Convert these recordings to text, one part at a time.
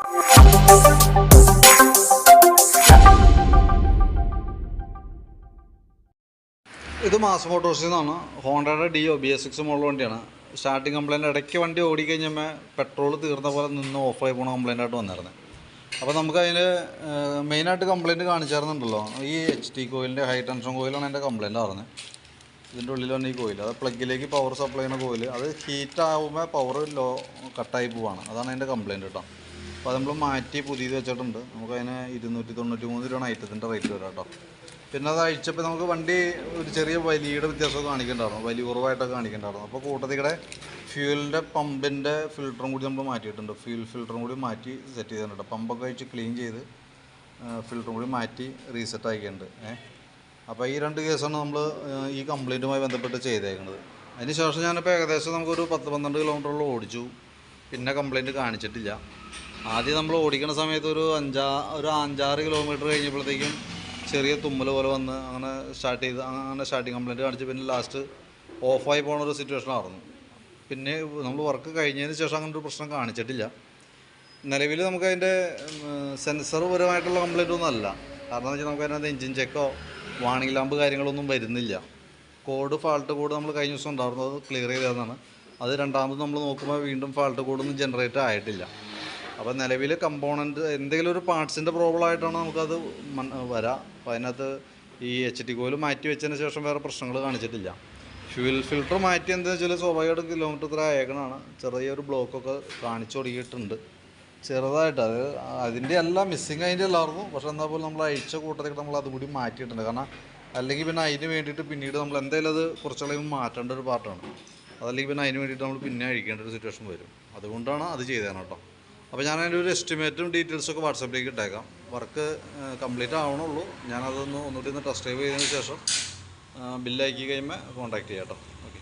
ഇത് മാസ് മോട്ടോഴ്സിൽ നിന്നാണ്. ഹോണ്ടയുടെ ഡിയോ BS6 മോഡൽ വണ്ടിയാണ്. സ്റ്റാർട്ടിങ് കംപ്ലയിൻ്റ് ഇടയ്ക്ക് വണ്ടി ഓടിക്കഴിഞ്ഞാൽ പെട്രോൾ തീർന്ന പോലെ നിന്ന് ഓഫായി പോണ കംപ്ലയിൻ്റ് ആയിട്ട് വന്നിരുന്നത്. അപ്പോൾ നമുക്കതിന് മെയിനായിട്ട് കംപ്ലയിൻറ്റ് കാണിച്ചായിരുന്നുണ്ടല്ലോ, ഈ HT കോയിലിൻ്റെ ഹൈ ടെൻഷൻ കോയിലാണ് എൻ്റെ കംപ്ലയിൻ്റ് ആയിരുന്നത്. ഇതിൻ്റെ ഉള്ളിലാണ് ഈ കോയിൽ. അത് പ്ലഗിലേക്ക് പവർ സപ്ലൈ ചെയ്യുന്ന കോയിൽ. അത് ഹീറ്റ് ആകുമ്പോൾ പവർ കട്ടായി പോവാണ്. അതാണ് അതിൻ്റെ കംപ്ലയിൻറ്റ് കേട്ടോ. അപ്പോൾ അത് നമ്മൾ മാറ്റി പുതിയത് വെച്ചിട്ടുണ്ട്. നമുക്കതിന് 293 രൂപയാണ് ഐറ്റത്തിൻ്റെ റേറ്റ് വരാം കേട്ടോ. പിന്നെ അത് അഴിച്ചപ്പോൾ നമുക്ക് വണ്ടി ഒരു ചെറിയ വലിയുടെ വ്യത്യാസമൊക്കെ കാണിക്കേണ്ടായിരുന്നു, വലിയ കുറവായിട്ടൊക്കെ കാണിക്കേണ്ടായിരുന്നു. അപ്പോൾ കൂട്ടത്തിടെ ഫ്യൂലിൻ്റെ പമ്പിൻ്റെ ഫിൽറ്ററും കൂടി നമ്മൾ മാറ്റിയിട്ടുണ്ട്. ഫിൽറ്ററും കൂടി മാറ്റി സെറ്റ് ചെയ്തിട്ടുണ്ട്. പമ്പൊക്കെ അഴിച്ച് ക്ലീൻ ചെയ്ത് ഫിൽറ്ററും കൂടി മാറ്റി റീസെറ്റ് ആക്കിയിട്ടുണ്ട്. അപ്പോൾ ഈ 2 കേസാണ് നമ്മൾ ഈ കംപ്ലയിൻറ്റുമായി ബന്ധപ്പെട്ട് ചെയ്തേക്കുന്നത്. അതിന് ശേഷം ഞാനിപ്പോൾ ഏകദേശം നമുക്കൊരു 10-12 കിലോമീറ്ററോളം ഓടിച്ചു. പിന്നെ കംപ്ലയിൻറ്റ് കാണിച്ചിട്ടില്ല. ആദ്യം നമ്മൾ ഓടിക്കുന്ന സമയത്ത് ഒരു 5-6 കിലോമീറ്റർ കഴിഞ്ഞപ്പോഴത്തേക്കും ചെറിയ തുമ്മൽ പോലെ വന്ന് അങ്ങനെ സ്റ്റാർട്ടിങ് കംപ്ലയിൻറ്റ് കാണിച്ച് പിന്നെ ലാസ്റ്റ് ഓഫായി പോകുന്ന ഒരു സിറ്റുവേഷനായിരുന്നു. പിന്നെ നമ്മൾ വർക്ക് കഴിഞ്ഞതിന് ശേഷം അങ്ങനെ ഒരു പ്രശ്നം കാണിച്ചിട്ടില്ല. നിലവിൽ നമുക്കതിൻ്റെ സെൻസർ പരമായിട്ടുള്ള കംപ്ലയിൻ്റ് ഒന്നും അല്ല. കാരണം എന്ന് വെച്ചാൽ നമുക്കതിനകത്ത് എഞ്ചിൻ ചെക്കോ വാണിംഗ് ലാമ്പ് കാര്യങ്ങളൊന്നും വരുന്നില്ല. ഫാൾട്ട് കോഡ് നമ്മൾ കഴിഞ്ഞ ദിവസം ഉണ്ടായിരുന്നു, അത് ക്ലിയർ ചെയ്തതാണ്. അത് രണ്ടാമത് നമ്മൾ നോക്കുമ്പോൾ വീണ്ടും ഫാൾട്ട് കോഡൊന്നും ജനറേറ്റ് ആയിട്ടില്ല. അപ്പോൾ നിലവിൽ കമ്പോണൻറ്റ് എന്തെങ്കിലും ഒരു പാർട്സിൻ്റെ പ്രോബ്ലം ആയിട്ടാണ് നമുക്കത് വരാം. അപ്പോൾ അതിനകത്ത് ഈ HT കോയിൽ മാറ്റി വെച്ചതിന് ശേഷം വേറെ പ്രശ്നങ്ങൾ കാണിച്ചിട്ടില്ല. ഫ്യൂൽ ഫിൽറ്റർ മാറ്റി എന്താണെന്ന് വെച്ചാൽ സ്വാഭാവികമായിട്ട് കിലോമീറ്റർ ഇത്ര അയക്കണമാണ്. ചെറിയൊരു ബ്ലോക്കൊക്കെ കാണിച്ചു തുടങ്ങിയിട്ടുണ്ട് ചെറുതായിട്ട്. അതിൻ്റെ എല്ലാം മിസ്സിങ് അതിൻ്റെ എല്ലായിരുന്നു. പക്ഷേ എന്നാൽ പോലും നമ്മൾ അഴിച്ച കൂട്ടത്തിൽ നമ്മൾ അതുകൂടി മാറ്റിയിട്ടുണ്ട്. കാരണം അല്ലെങ്കിൽ പിന്നെ അതിന് വേണ്ടിയിട്ട് പിന്നീട് നമ്മൾ എന്തായാലും അത് കുറച്ചുകൂടെ മാറ്റേണ്ട ഒരു പാർട്ടാണ്. അതല്ലെങ്കിൽ പിന്നെ അതിന് വേണ്ടിയിട്ട് നമ്മൾ പിന്നെ അഴിക്കേണ്ട ഒരു സിറ്റുവേഷൻ വരും. അതുകൊണ്ടാണ് അത് ചെയ്തതാണ് കേട്ടോ. അപ്പോൾ ഞാൻ അതിൻ്റെ ഒരു എസ്റ്റിമേറ്റും ഡീറ്റെയിൽസൊക്കെ വാട്സാപ്പിലേക്ക് ഇട്ടേക്കാം. വർക്ക് കംപ്ലീറ്റ് ആവണുള്ളൂ. ഒന്നുകൂടി ടെസ്റ്റ് ഡ്രൈവ് ചെയ്തതിന് ശേഷം ബില്ലാക്കി കഴിയുമ്പോൾ കോൺടാക്ട് ചെയ്യാം കേട്ടോ. ഓക്കെ.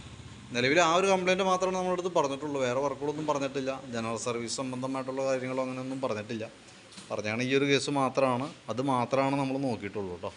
നിലവിൽ ആ ഒരു കംപ്ലയിൻറ്റ് മാത്രമാണ് നമ്മളടുത്ത് പറഞ്ഞിട്ടുള്ളൂ. വേറെ വർക്കുകളൊന്നും പറഞ്ഞിട്ടില്ല. ജനറൽ സർവീസ് സംബന്ധമായിട്ടുള്ള കാര്യങ്ങളോ അങ്ങനെയൊന്നും പറഞ്ഞിട്ടില്ല. പറഞ്ഞാണെങ്കിൽ ഈ ഒരു കേസ് മാത്രമാണ് നമ്മൾ നോക്കിയിട്ടുള്ളൂ കേട്ടോ.